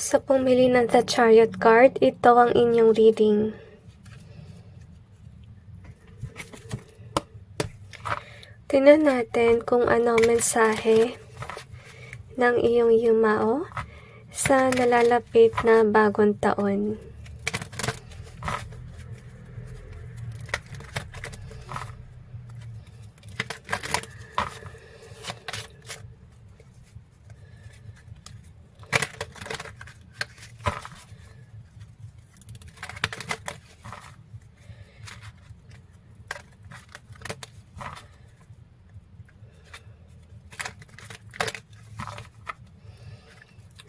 Sa pumili ng The Chariot card, ito ang inyong reading. Tingnan natin kung ano ang mensahe ng iyong yumao sa nalalapit na bagong taon.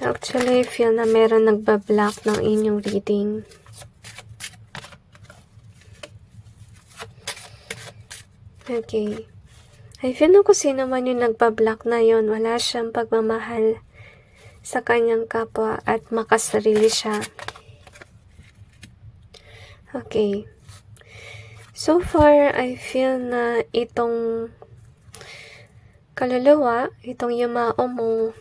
Actually, I feel na meron nagbablock ng inyong reading. Okay. I feel na kung sino man yung nagbablock na yon, wala siyang pagmamahal sa kanyang kapwa at makasarili siya. Okay. So far, I feel na itong kaluluwa, itong yumao mo,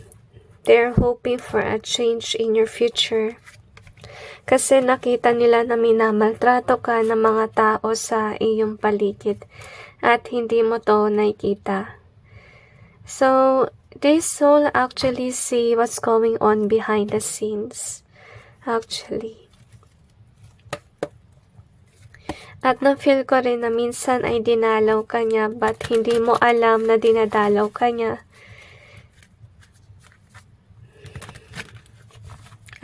they're hoping for a change in your future. Kasi nakita nila na minamaltrato ka ng mga tao sa iyong paligid at hindi mo to nakikita. So, this soul actually see what's going on behind the scenes. Actually. At na-feel ko rin na minsan ay dinalaw ka niya but hindi mo alam na dinadalaw ka niya.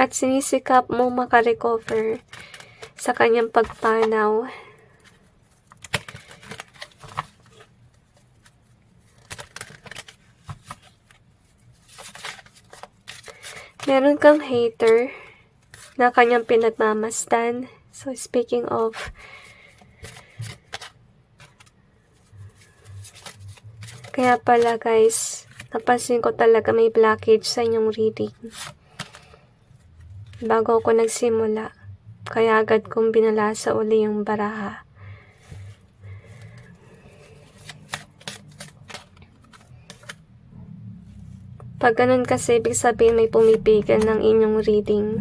At sinisikap mo makarecover sa kanyang pagpanaw. Meron kang hater na kanyang pinagmamasdan. So, speaking of, kaya pala guys, napansin ko talaga may blockage sa inyong reading. Bago ako nagsimula, kaya agad kong binalasa uli yung baraha. Pag ganun kasi, ibig sabihin may pumipigil ng inyong reading.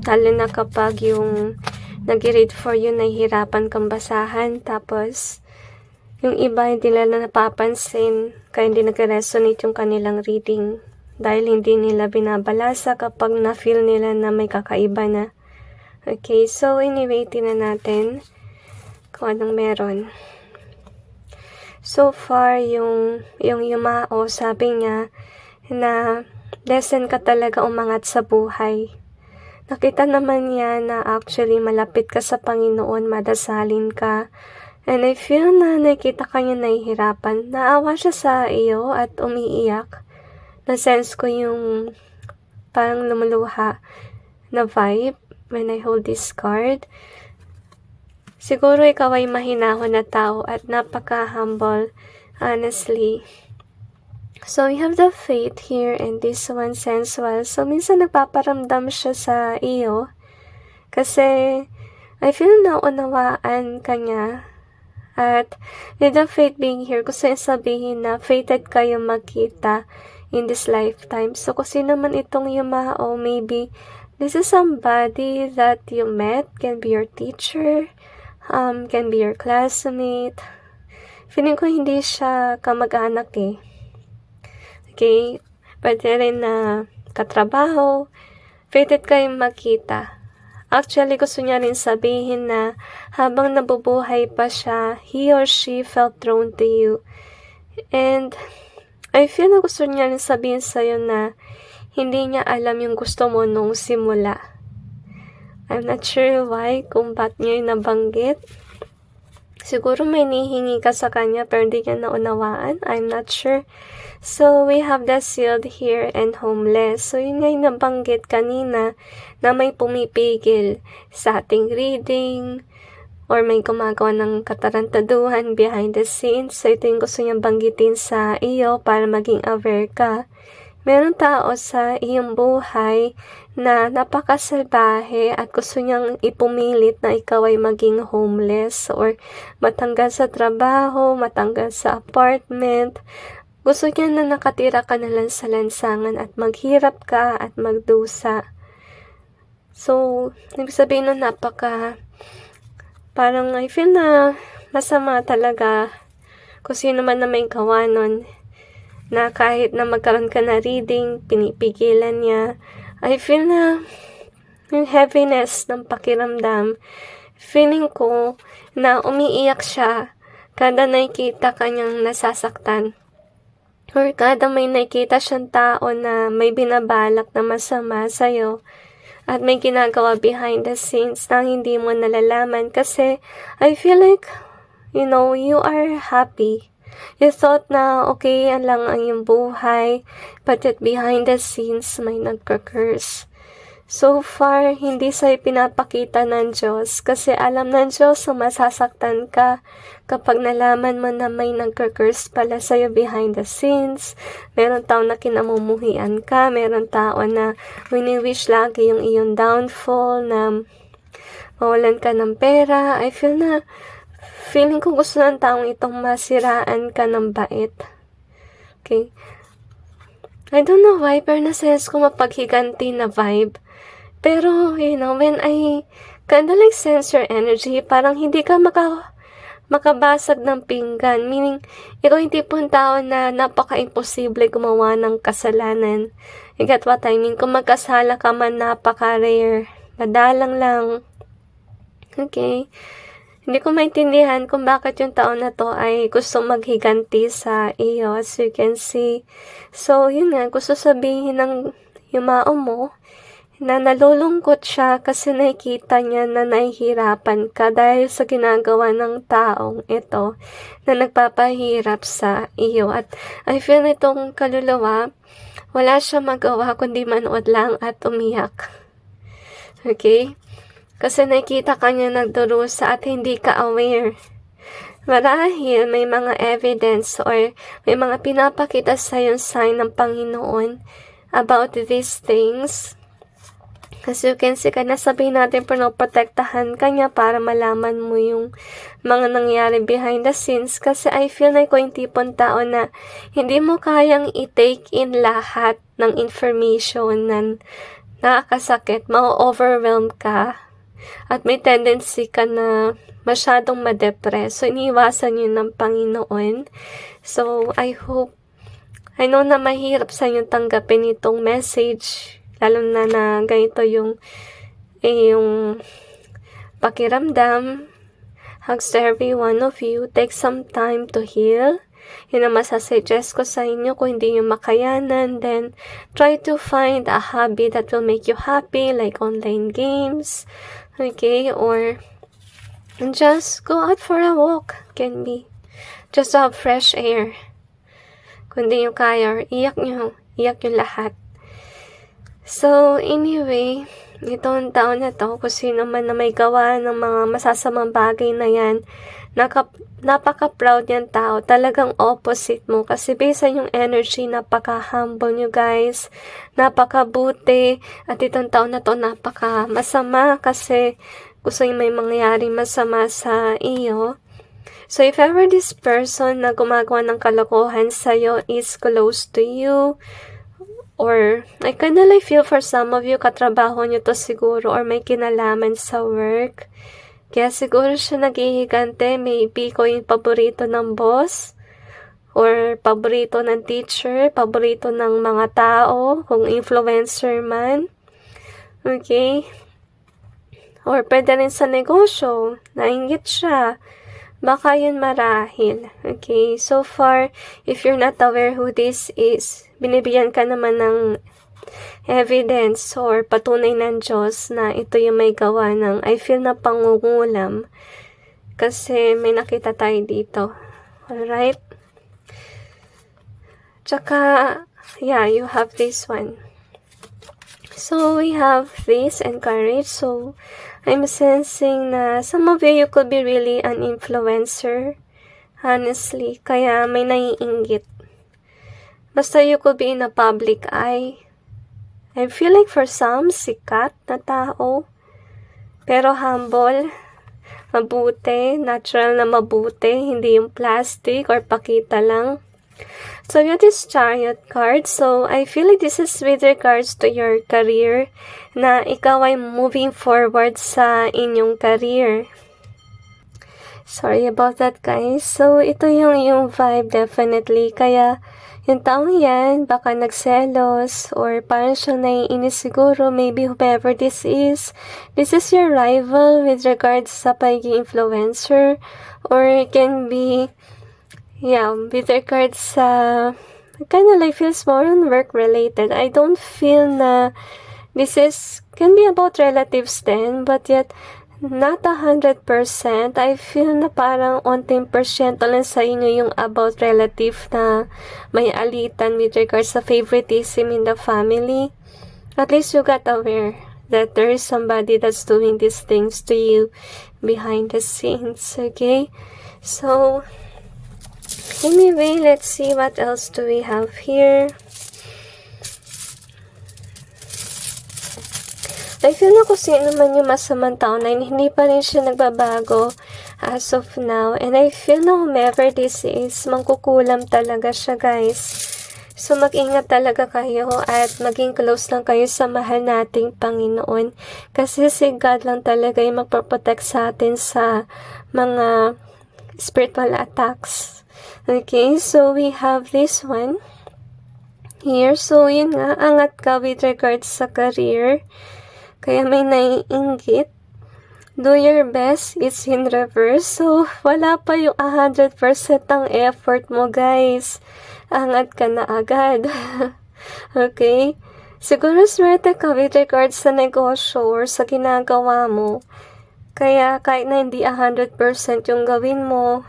Lalo na kapag yung nag-read for you, nahihirapan kang basahan, tapos yung iba hindi nila napapansin, kaya hindi nag-resonate yung kanilang reading. Dahil hindi nila binabalasa kapag na-feel nila na may kakaiba na. Okay, so anyway, tingnan natin kung anong meron. So far, yung yumao, sabi niya na lesson ka talaga umangat sa buhay. Nakita naman niya na actually malapit ka sa Panginoon, madasalin ka. And I feel na nakita ka niya nahihirapan. Naawa siya sa iyo at umiiyak. Na-sense ko yung parang lumuluha na vibe when I hold this card. Siguro ikaw ay mahinahon na tao at napaka-humble, honestly. So, we have the faith here and this one sensual. So, minsan nagpaparamdam siya sa iyo kasi I feel na unawaan ka niya. At with the faith being here, gusto yung sabihin na fated kayo magkita in this lifetime. So, kung sino man itong yumao, maybe this is somebody that you met, can be your teacher, can be your classmate. Feeling ko hindi siya kamag-anak eh. Okay? Pwede rin na katrabaho, fated kayong magkita. Actually, gusto niya rin sabihin na habang nabubuhay pa siya, he or she felt drawn to you. And I feel na gusto niya rin sabihin sa'yo na hindi niya alam yung gusto mo nung simula. I'm not sure why, kung ba't niya yung nabanggit. Siguro may nihingi ka sa kanya pero hindi niya naunawaan. I'm not sure. So, we have the sealed here and homeless. So, yun nga yung nabanggit kanina na may pumipigil sa ating reading or may gumagawa ng katarantaduhan behind the scenes. So, ito yung gusto niyang banggitin sa iyo para maging aware ka. Meron tao sa iyong buhay na napakasalbahe at gusto niyang ipumilit na ikaw ay maging homeless or matanggal sa trabaho, matanggal sa apartment. Gusto niya na nakatira ka na lang sa lansangan at maghirap ka at magdusa. So, ibig sabihin nun parang I feel na masama talaga kung sino man na may gawa nun, na kahit na magkaroon ka na reading, pinipigilan niya. I feel na yung heaviness ng pakiramdam, feeling ko na umiiyak siya kada nakikita kanyang nasasaktan. Or kada may nakikita siyang tao na may binabalak na masama sa'yo at may ginagawa behind the scenes na hindi mo nalalaman, kasi I feel like, you are happy. You thought na okay lang ang iyong buhay, but yet behind the scenes may nagka-curse. So far, hindi sa'yo pinapakita ng Diyos, kasi alam ng Diyos na masasaktan ka kapag nalaman mo na may nagka-curse pala sa'yo behind the scenes. Meron tao na kinamumuhian ka, meron tao na wini-wish lagi yung iyong downfall, na mawalan ka ng pera. Feeling ko gusto ng taong itong masiraan ka ng bait. Okay? I don't know why, pero nasense ko mapaghiganti na vibe. Pero, when I kinda like sense your energy, parang hindi ka makabasag ng pinggan. Meaning, ikaw hindi po tao na napaka-imposible gumawa ng kasalanan. You get what I mean? Kung magkasala ka man, napaka-rare. Madalang lang. Okay? Hindi ko maintindihan kung bakit yung tao na to ay gusto maghiganti sa iyo, as you can see. So, yun nga, gusto sabihin ng yumao mo na nalulungkot siya kasi nakikita niya na nahihirapan ka dahil sa ginagawa ng taong ito na nagpapahirap sa iyo. At I feel itong kaluluwa, wala siya magawa kundi manood lang at umiyak. Okay? Kasi nakikita ka niya nagdurusa at hindi ka aware. Marahil may mga evidence or may mga pinapakita sa yung sign ng Panginoon about these things. As you can see, kaya sabihin natin pinoprotektahan ka niya para malaman mo yung mga nangyari behind the scenes. Kasi I feel na yung tipong tao na hindi mo kayang i-take in lahat ng information na nakakasakit, ma-overwhelm ka, at may tendency ka na masyadong ma-depress. So, iniiwasan yun ng Panginoon. So, I know na mahirap sa inyo tanggapin itong message, lalo na ganito yung pakiramdam. Hugs to every one of you. Take some time to heal. Yun ang masasuggest ko sa inyo. Kung hindi nyo makayanan, then try to find a hobby that will make you happy, like online games, okay, or just go out for a walk, can be. Just to have fresh air. Kung hindi nyo kaya, or iyak nyo lahat. So, anyway, itong taon na to, kung sino man na may gawa ng mga masasamang bagay na yan, napaka-proud yan tao. Talagang opposite mo. Kasi based on yung energy, napaka-humble nyo guys. Napaka-buti. At itong taon na to, napaka-masama. Kasi gusto yung may mangyari masama sa iyo. So, if ever this person na gumagawa ng kalokohan sa'yo is close to you, or I kinda like feel for some of you, katrabaho nyo to siguro, or may kinalaman sa work. Kaya siguro siya naghihigante, maybe ko yung paborito ng boss, or paborito ng teacher, paborito ng mga tao, kung influencer man. Okay? Or pwede rin sa negosyo, nainggit siya. Baka yun marahil. Okay? So far, if you're not aware who this is, binibigyan ka naman ng evidence or patunay ng Diyos na ito yung may gawa ng, I feel na pangungulam. Kasi may nakita tayo dito. Alright? Tsaka, yeah, you have this one. So, we have this and courage. So, I'm sensing na some of you could be really an influencer. Honestly. Kaya may naiinggit. Basta you could be in a public eye. I feel like for some, sikat na tao. Pero humble. Mabuti. Natural na mabuti. Hindi yung plastic or pakita lang. So you have this Chariot card. So I feel like this is with regards to your career, na ikaw ay moving forward sa inyong career. Sorry about that, guys. So ito yung vibe definitely. Kaya yung taong yan, baka nagselos or parang siyang naiinis siguro. Maybe whoever this is your rival with regards sa pagiging influencer, or it can be with regards sa kind of like feels more on work related. I don't feel na this can be about relatives then, but yet not 100%. I feel na parang onting porsyento lang sa inyo yung about relative na may alitan with regards sa favoritism in the family. At least you got aware that there is somebody that's doing these things to you behind the scenes, okay? So anyway, let's see what else do we have here. I feel na kung sino man yung masamang tao na hindi pa rin siya nagbabago as of now. And I feel na whomever this is, mangkukulam talaga siya, guys. So mag-ingat talaga kayo at maging close lang kayo sa mahal nating Panginoon. Kasi si God lang talaga yung magpaprotect sa atin sa mga spiritual attacks. Okay, so we have this one here. So yun nga, angat ka with regards sa career. Kaya may naiinggit. Do your best, it's in reverse. So, wala pa yung 100% ng effort mo, guys. Angat ka na agad. Okay? Siguro swerte ka with regards sa negosyo or sa ginagawa mo. Kaya kahit na hindi 100% yung gawin mo,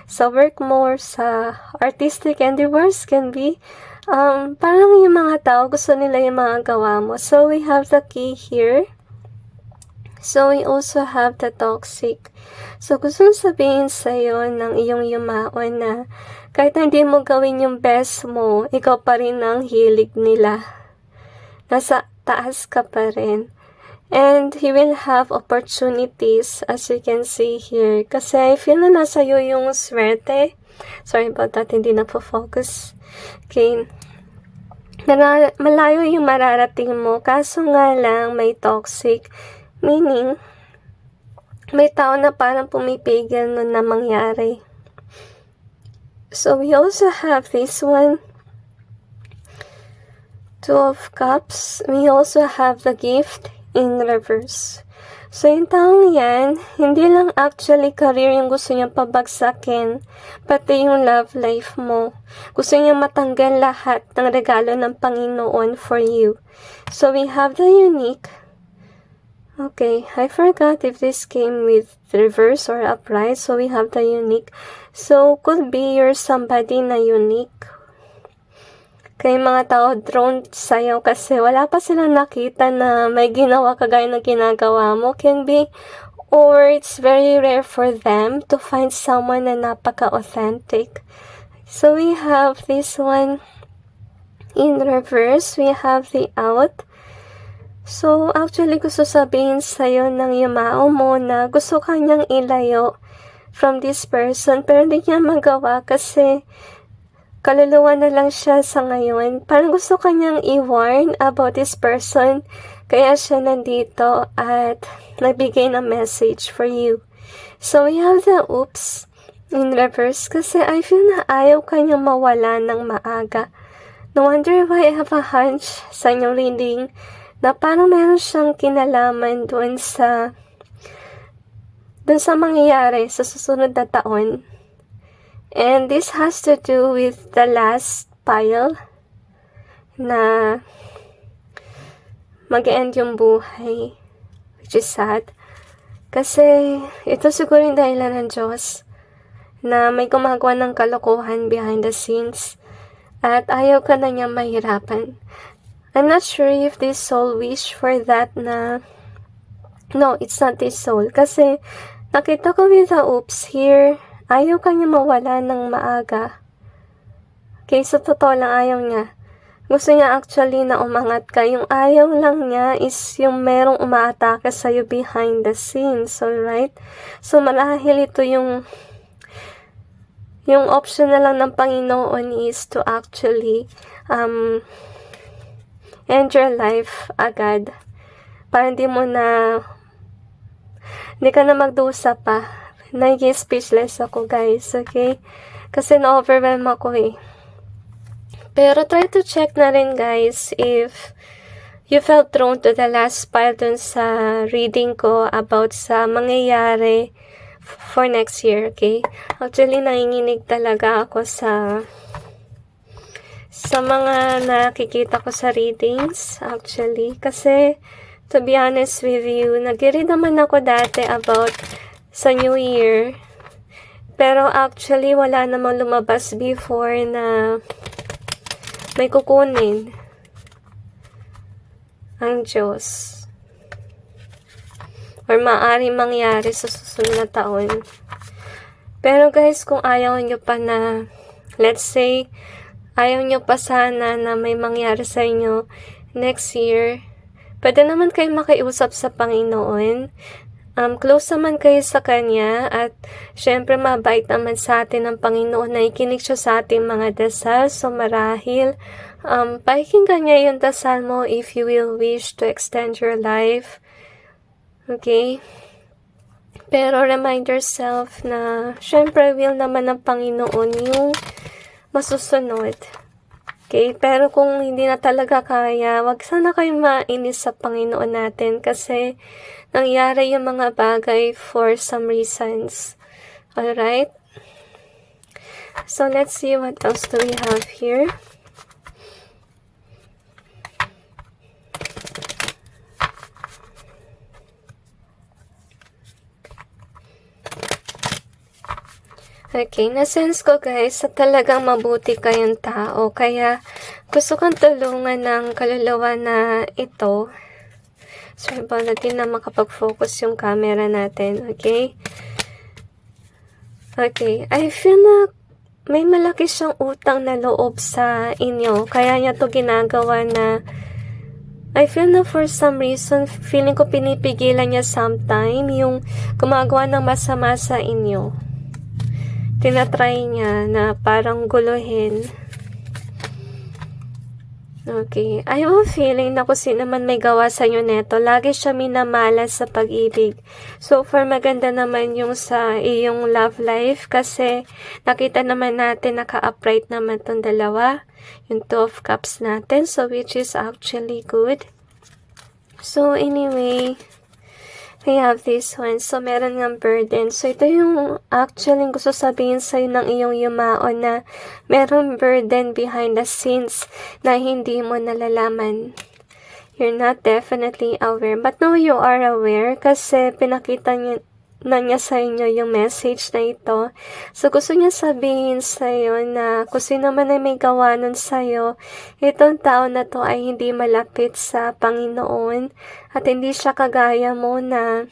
sa work mo or sa artistic endeavors can be, parang yung mga tao gusto nila yung mga gawa mo. So we have the key here. So we also have the toxic. So gusto sabihin sa'yo ng iyong yumaon na kahit na hindi mo gawin yung best mo, ikaw pa rin ang hilig nila. Nasa taas ka pa rin. And he will have opportunities as you can see here. Kasi I feel na nasa iyo yung swerte. Sorry about that, hindi na po focus. Okay. Malayo yung mararating mo. Kaso nga lang, may toxic. Meaning, may tao na parang pumipigil nun na mangyari. So, we also have this one. Two of Cups. We also have the Gift in reverse. So, yung taong yan, hindi lang actually career yung gusto niyang pabagsakin, pati yung love life mo. Gusto niyang matanggal lahat ng regalo ng Panginoon for you. So, we have the unique. Okay, I forgot if this came with reverse or upright. So, we have the unique. So, could be you're somebody na unique. Kaya mga tao drawn sa'yo kasi wala pa silang nakita na may ginawa kagaya ng ginagawa mo. Can be, or it's very rare for them to find someone na napaka-authentic. So we have this one in reverse. We have the out. So actually gusto sabihin sa'yo ng yumao mo na gusto kanyang ilayo from this person pero hindi niya magawa kasi kaluluwa na lang siya sa ngayon. Parang gusto kanyang i-warn about this person. Kaya siya nandito at nagbigay ng message for you. So, we have the oops in reverse. Kasi I feel na ayaw kanyang mawala ng maaga. No wonder why I have a hunch sa inyong reading na parang meron siyang kinalaman doon sa mangyayari sa susunod na taon. And this has to do with the last pile na mag-end yung buhay, which is sad. Kasi ito siguro yung dahilan ng Diyos na may gumagawa ng kalokohan behind the scenes at ayaw ka na niya mahirapan. I'm not sure if this soul wish for that na no, it's not this soul. Kasi nakita ko with the oops here, ayaw kanya mawala ng maaga. Okay, so totoo lang ayaw niya. Gusto niya actually na umangat ka. Yung ayaw lang niya is yung merong umaatake sa'yo behind the scenes, alright? So marahil ito yung Yung option na lang ng Panginoon is to actually end your life agad. Para hindi ka na magdusa pa. Naging speechless ako, guys, okay? Kasi na-overwhelm ako eh. Pero try to check na rin, guys, if you felt drawn to the last part dun sa reading ko about sa mangyayari for next year, okay? Actually, nanginginig talaga ako sa mga nakikita ko sa readings, actually. Kasi, to be honest with you, nag-read naman ako dati about sa New Year. Pero actually, wala namang lumabas before na may kukunin ang Diyos. Or maaaring mangyari sa susunod na taon. Pero guys, kung ayaw nyo pa na, let's say, ayaw nyo pa sana na may mangyari sa inyo next year, pwede naman kayo makiusap sa Panginoon. Close naman kayo sa Kanya at syempre mabait naman sa atin ang Panginoon na ikinig siya sa ating mga dasal. So marahil, pakinggan niya yung dasal mo if you will wish to extend your life. Okay? Pero remind yourself na syempre will naman ng Panginoon yung masusunod. Okay? Pero kung hindi na talaga kaya, wag sana kayong mainis sa Panginoon natin kasi nangyari yung mga bagay for some reasons. Alright? So let's see what else do we have here. Okay, na-sense ko guys sa talagang mabuti kayong tao. Kaya gusto kong tulungan ng kaluluwa na ito. Sorry ba natin na makapag-focus yung camera natin. Okay? Okay, I feel na may malaki siyang utang na loob sa inyo. Kaya niya to ginagawa na I feel na for some reason, feeling ko pinipigilan niya sometime yung gumagawa ng masama sa inyo. Tinatry niya na parang guluhin. Okay. I have a feeling na kung sino man may gawa sa inyo neto, lagi siya minamalas sa pag-ibig. So far, maganda naman yung sa iyong love life kasi nakita naman natin naka-upright naman tong dalawa. Yung 2 of cups natin. So, which is actually good. So, anyway, we have this one. So, meron ng burden. So, ito yung actually gusto sabihin sa'yo ng iyong yumaon na meron burden behind the scenes na hindi mo nalalaman. You're not definitely aware. But now you are aware kasi pinakita niya sa inyo yung message na ito. So, gusto niya sabihin sa'yo na kung sino man ay may gawa nun sa'yo, itong tao na to ay hindi malapit sa Panginoon at hindi siya kagaya mo na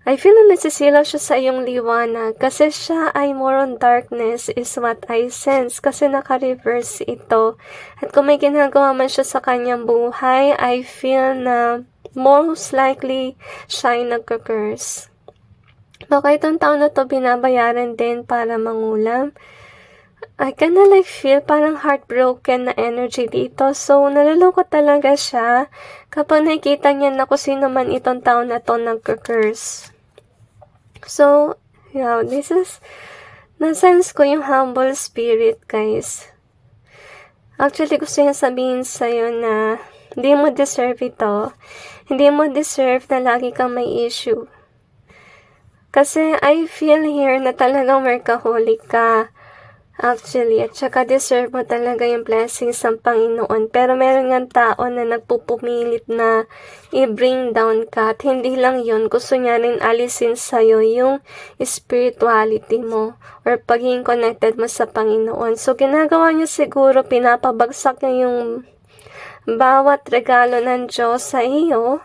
I feel na nagsisilaw siya sa iyong liwanag kasi siya ay more on darkness is what I sense kasi naka-reverse ito. At kung may ginagawa man siya sa kanyang buhay, I feel na most likely siya ay nagka-curse. Baka itong taon na to binabayaran din para mangulam. I kinda like feel parang heartbroken na energy dito. So, nalulungkot talaga siya kapag nakikita niya na kung sino man itong taon na to nagka-curse. So, yeah, this is, na-sense ko yung humble spirit, guys. Actually, gusto niya sabihin sa'yo na hindi mo deserve ito. Hindi mo deserve na lagi kang may issue. Kasi I feel here na talagang workaholic ka. Actually, at saka deserve mo talaga yung blessings ng Panginoon. Pero meron nga tao na nagpupumilit na i-bring down ka. At hindi lang yun, gusto niya rin alisin sa'yo yung spirituality mo or pagiging connected mo sa Panginoon. So, ginagawa niya siguro, pinapabagsak niya yung bawat regalo ng Diyos sa iyo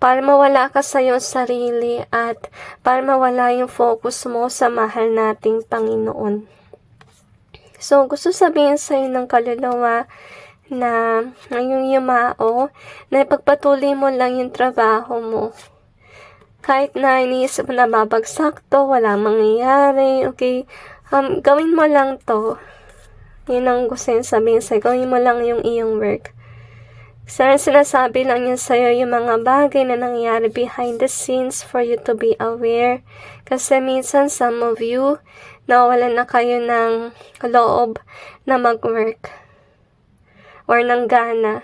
para mawala ka sa iyong sarili at para mawala yung focus mo sa mahal nating Panginoon. So, gusto sabihin sa iyo ng kaluluwa na ngayong yumao, na ipagpatuloy mo lang yung trabaho mo. Kahit na iniisip mo na babagsak to, walang mangyayari, okay? Gawin mo lang to. Yun ang gusto yung sabihin sa'yo. Gawin mo lang yung iyong work. Sinasabi lang niya sa'yo yung mga bagay na nangyayari behind the scenes for you to be aware. Kasi minsan, some of you, nawalan na kayo ng loob na mag-work or ng gana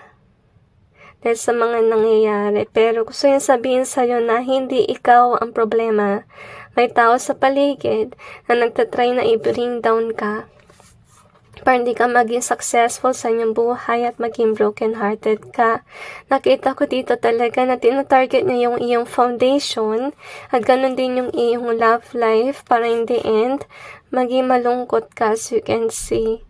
dahil sa mga nangyayari. Pero gusto yung sabihin sa'yo na hindi ikaw ang problema. May tao sa paligid na nagtatry na i-bring down ka para hindi ka maging successful sa inyong buhay at maging broken-hearted ka. Nakita ko dito talaga na tinatarget niya yung iyong foundation at ganun din yung iyong love life para in the end, maging malungkot ka as you can see.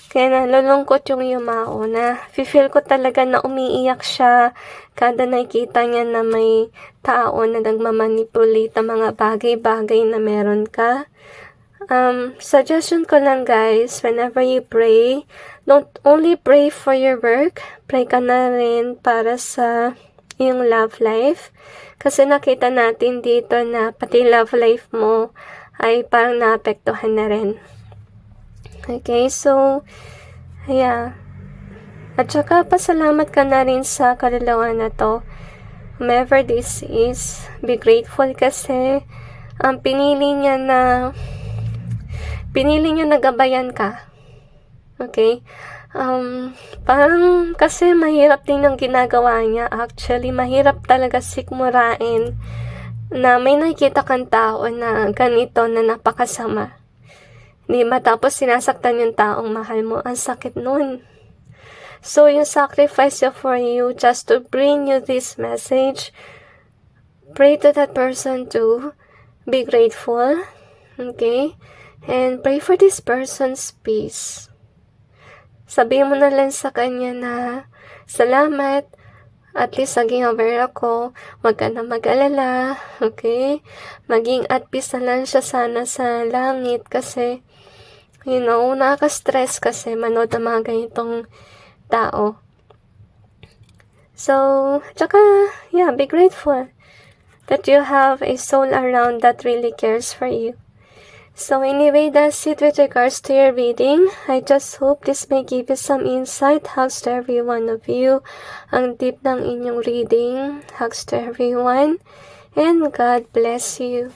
Kaya nalulungkot yung Yumao na feel ko talaga na umiiyak siya kada nakikita niya na may tao na nagmamanipulate ng mga bagay-bagay na meron ka. Suggestion ko lang guys, whenever you pray, don't only pray for your work, pray ka na rin para sa iyong love life. Kasi nakita natin dito na pati love life mo ay parang naapektuhan na rin. Okay, so, yeah. At saka, pasalamat ka na rin sa kaluluwa na to. Whomever this is, be grateful kasi pinili niya na gabayan ka. Okay? Parang kasi mahirap din yung ginagawa niya. Actually, mahirap talaga sikmurain na may nakikita kang tao na ganito na napakasama. Di ba? Tapos sinasaktan yung taong mahal mo. Ang sakit nun. So, yung sacrifice niya for you just to bring you this message, pray to that person too. Be grateful. Okay? And pray for this person's peace. Sabihin mo na lang sa kanya na, salamat. At least naging aware ako. Huwag ka na mag-alala. Okay? Maging at peace na lang siya sana sa langit kasi nakaka-stress kasi manood ng mga ganitong tao. So, tsaka, yeah, be grateful that you have a soul around that really cares for you. So anyway, that's it with regards to your reading. I just hope this may give you some insight. Hugs to every one of you. Ang deep ng inyong reading. Hugs to everyone. And God bless you.